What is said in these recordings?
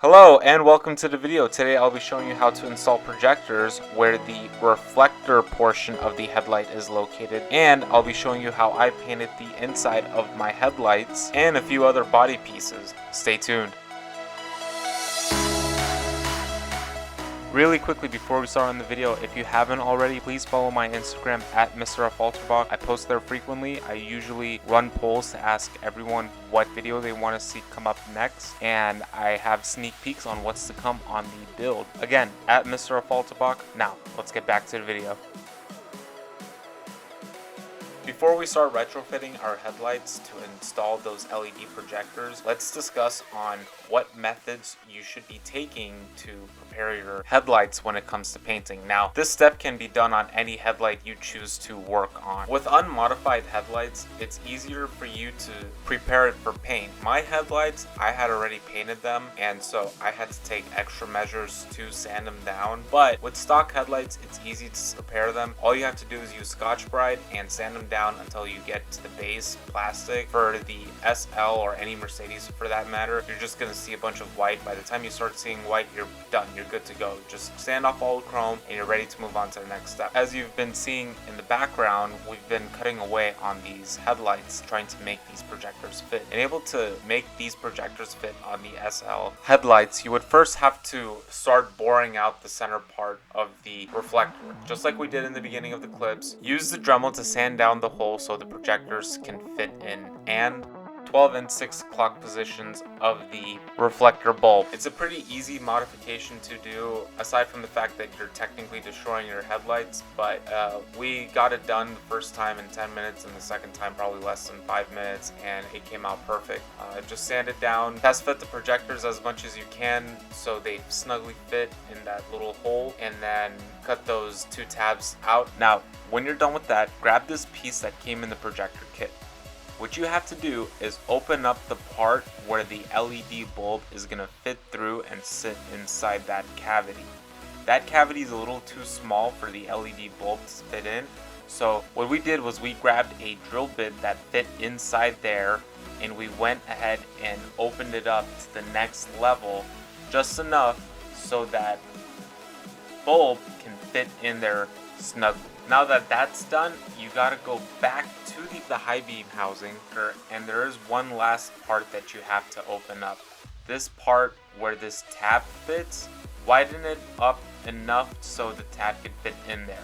Hello and welcome to the video. Today I'll be showing you how to install projectors where the reflector portion of the headlight is located, and I'll be showing you how I painted the inside of my headlights and a few other body pieces. Stay tuned. Really quickly before we start on the video, if you haven't already, please follow my Instagram at Mr.Falterbach. I post there frequently. I usually run polls to ask everyone what video they want to see come up next, and I have sneak peeks on what's to come on the build. Again, at Mr.Falterbach. Now, let's get back to the video. Before we start retrofitting our headlights to install those LED projectors, let's discuss on what methods you should be taking to prepare your headlights when it comes to painting. Now, this step can be done on any headlight you choose to work on. With unmodified headlights, it's easier for you to prepare it for paint. My headlights, I had already painted them, and so I had to take extra measures to sand them down. But with stock headlights, it's easy to prepare them. All you have to do is use Scotch-Brite and sand them down until you get to the base plastic. For the SL or any Mercedes for that matter, you're just going to see a bunch of white. By the time you start seeing white, you're done. You're good to go. Just sand off all the chrome and you're ready to move on to the next step. As you've been seeing in the background, we've been cutting away on these headlights, trying to make these projectors fit. And able to make these projectors fit on the SL headlights, you would first have to start boring out the center part of the reflector. Just like we did in the beginning of the clips, use the Dremel to sand down the hole so the projectors can fit in, and 12 and 6 o'clock positions of the reflector bulb. It's a pretty easy modification to do, aside from the fact that you're technically destroying your headlights, but we got it done the first time in 10 minutes and the second time probably less than 5 minutes, and it came out perfect. Just sand it down, test fit the projectors as much as you can so they snugly fit in that little hole, and then cut those two tabs out. Now, when you're done with that, grab this piece that came in the projector kit. What you have to do is open up the part where the LED bulb is going to fit through and sit inside that cavity. That cavity is a little too small for the LED bulb to fit in. So what we did was we grabbed a drill bit that fit inside there, and we went ahead and opened it up to the next level, just enough so that bulb can fit in there snugly. Now that that's done, you gotta go back to the high beam housing, and there is one last part that you have to open up. This part where this tab fits, widen it up enough so the tab can fit in there.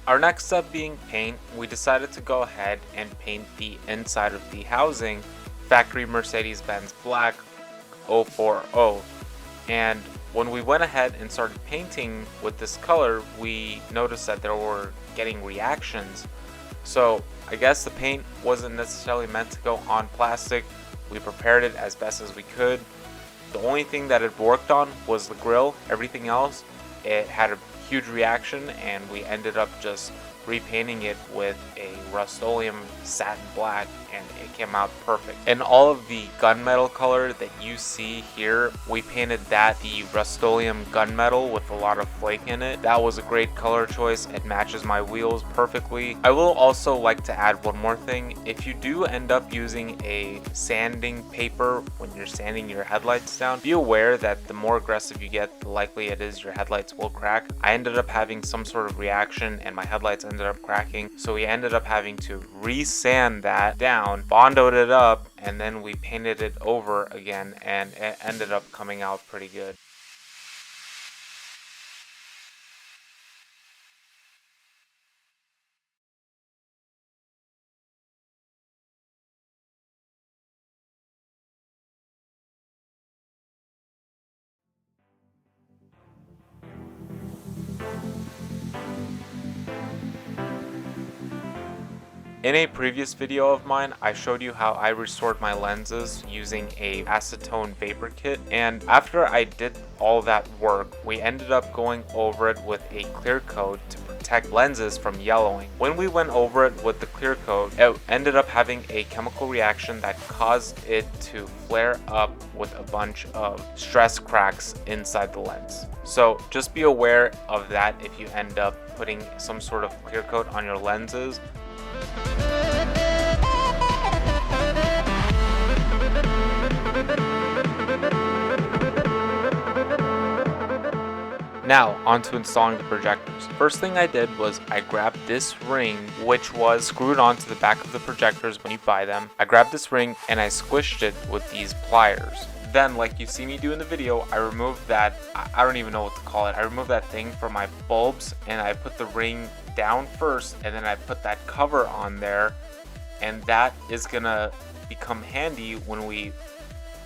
Our next step being paint, we decided to go ahead and paint the inside of the housing factory Mercedes-Benz black 040, and when we went ahead and started painting with this color, we noticed that there were getting reactions. So I guess the paint wasn't necessarily meant to go on plastic. We prepared it as best as we could. The only thing that it worked on was the grill. Everything else, it had a huge reaction, and we ended up just repainting it with a Rust-Oleum satin black, and it came out perfect. And all of the gunmetal color that you see here, we painted that the Rust-Oleum gunmetal with a lot of flake in it. That was a great color choice. It matches my wheels perfectly. I will also like to add one more thing. If you do end up using a sanding paper when you're sanding your headlights down, be aware that the more aggressive you get, the likely it is your headlights will crack. I ended up having some sort of reaction and my headlights ended up cracking, so we ended up having to re-sand that down, bondoed it up, and then we painted it over again, and it ended up coming out pretty good. In a previous video of mine, I showed you how I restored my lenses using a acetone vapor kit, and after I did all that work, we ended up going over it with a clear coat to protect lenses from yellowing. When we went over it with the clear coat, it ended up having a chemical reaction that caused it to flare up with a bunch of stress cracks inside the lens. So just be aware of that if you end up putting some sort of clear coat on your lenses. Now, on to installing the projectors. First thing I did was I grabbed this ring, which was screwed onto the back of the projectors when you buy them. I grabbed this ring and I squished it with these pliers. Then, like you see me do in the video, I removed that, I don't even know what to call it, I removed that thing from my bulbs and I put the ring down first, and then I put that cover on there, and that is gonna become handy when we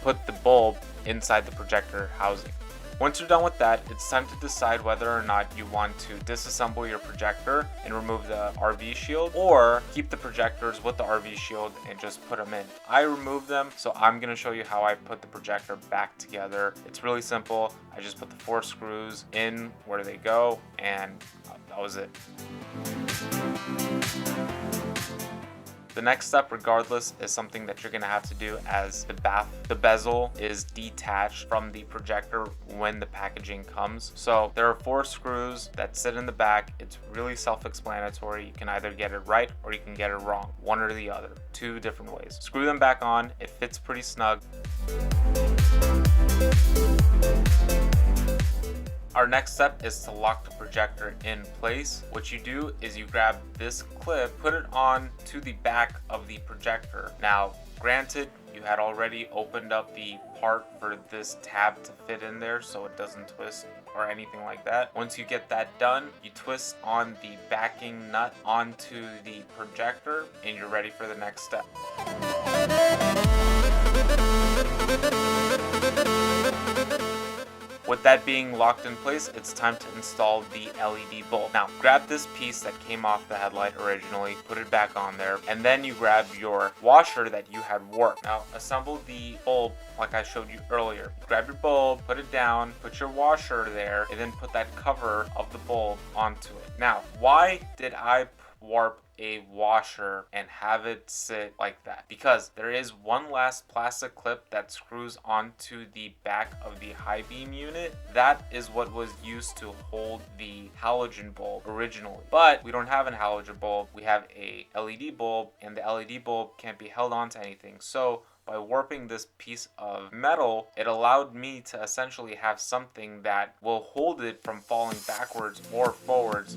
put the bulb inside the projector housing. Once you're done with that, it's time to decide whether or not you want to disassemble your projector and remove the RV shield, or keep the projectors with the RV shield and just put them in. I removed them, so I'm going to show you how I put the projector back together. It's really simple. I just put the 4 screws in where they go, and that was it. The next step, regardless, is something that you're gonna have to do, as the bezel is detached from the projector when the packaging comes. So there are 4 screws that sit in the back. It's really self-explanatory. You can either get it right or you can get it wrong, one or the other, 2 different ways. Screw them back on. It fits pretty snug. Our next step is to lock the projector in place. What you do is you grab this clip, put it on to the back of the projector. Now, granted, you had already opened up the part for this tab to fit in there so it doesn't twist or anything like that. Once you get that done, you twist on the backing nut onto the projector and you're ready for the next step. With that being locked in place, it's time to install the LED bulb. Now, grab this piece that came off the headlight originally, put it back on there, and then you grab your washer that you had warped. Now, assemble the bulb like I showed you earlier. Grab your bulb, put it down, put your washer there, and then put that cover of the bulb onto it. Now, why did I warp a washer and have it sit like that? Because there is one last plastic clip that screws onto the back of the high beam unit. That is what was used to hold the halogen bulb originally, but we don't have an halogen bulb. We have a LED bulb, and the LED bulb can't be held onto anything. So by warping this piece of metal, it allowed me to essentially have something that will hold it from falling backwards or forwards.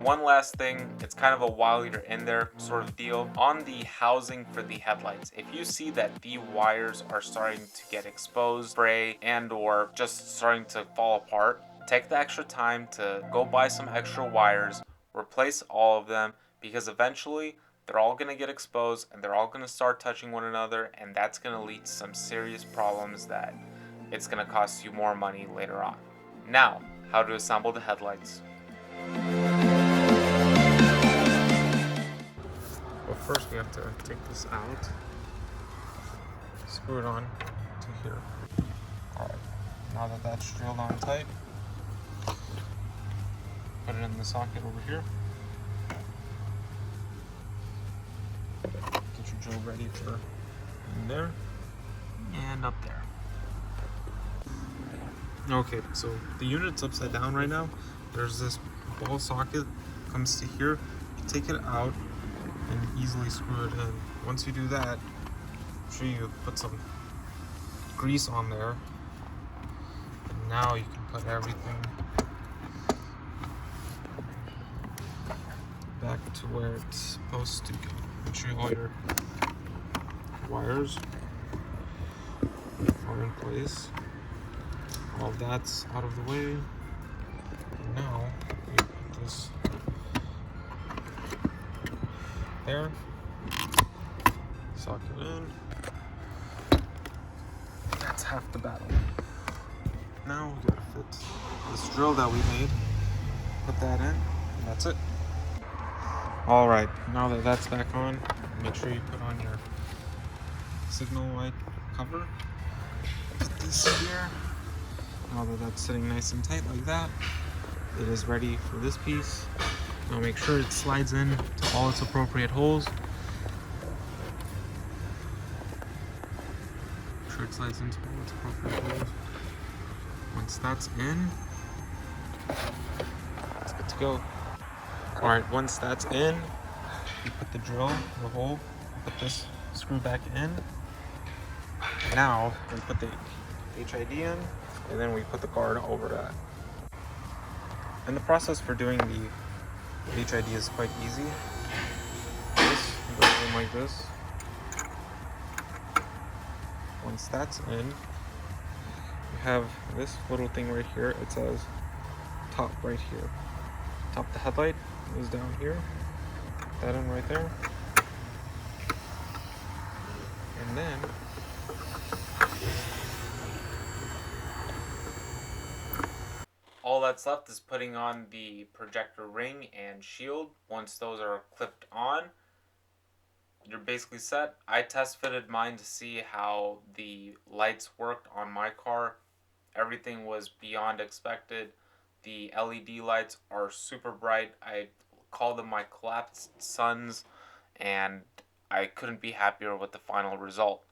One last thing, it's kind of a while you're in there sort of deal. On the housing for the headlights, if you see that the wires are starting to get exposed, fray, and or just starting to fall apart, take the extra time to go buy some extra wires, replace all of them, because eventually they're all going to get exposed and they're all going to start touching one another, and that's going to lead to some serious problems that it's going to cost you more money later on. Now, how to assemble the headlights. Well, first we have to take this out, screw it on to here. Alright, now that that's drilled on tight, put it in the socket over here. Get your drill ready for in there and up there. Okay, so the unit's upside down right now. There's this ball socket comes to here. You take it out and easily screw it in. Once you do that, make sure you put some grease on there. And now you can put everything back to where it's supposed to go. Make sure all your wires are in place. All that's out of the way. And now you put this there, socket in. That's half the battle. Now we gotta fit this drill that we made, put that in, and that's it. Alright, now that that's back on, make sure you put on your signal light cover. Put this here. Now that that's sitting nice and tight like that, it is ready for this piece. Now make sure it slides in to all its appropriate holes. Make sure it slides into all its appropriate holes. Once that's in, it's good to go. Alright, once that's in, you put the drill, the hole, put this screw back in, Now we put the HID in, and then we put the guard over that. And the process for doing the HID is quite easy. This goes in like this. Once that's in, you have this little thing right here. It says top right here. Top of the headlight is down here. Put that in right there. And then all that's left is putting on the projector ring and shield. Once those are clipped on, you're basically set. I test fitted mine to see how the lights worked on my car. Everything was beyond expected. The LED lights are super bright. I call them my collapsed suns, and I couldn't be happier with the final result.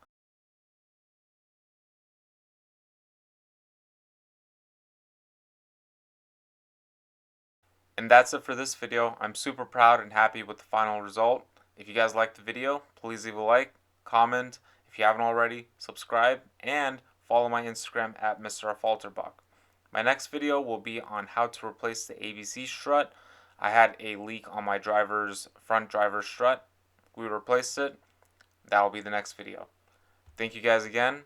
And that's it for this video. I'm super proud and happy with the final result. If you guys liked the video, please leave a like, comment. If you haven't already, subscribe, and follow my Instagram at Mr. Falterbach. My next video will be on how to replace the ABC strut. I had a leak on my front driver's strut. We replaced it. That will be the next video. Thank you guys again.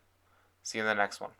See you in the next one.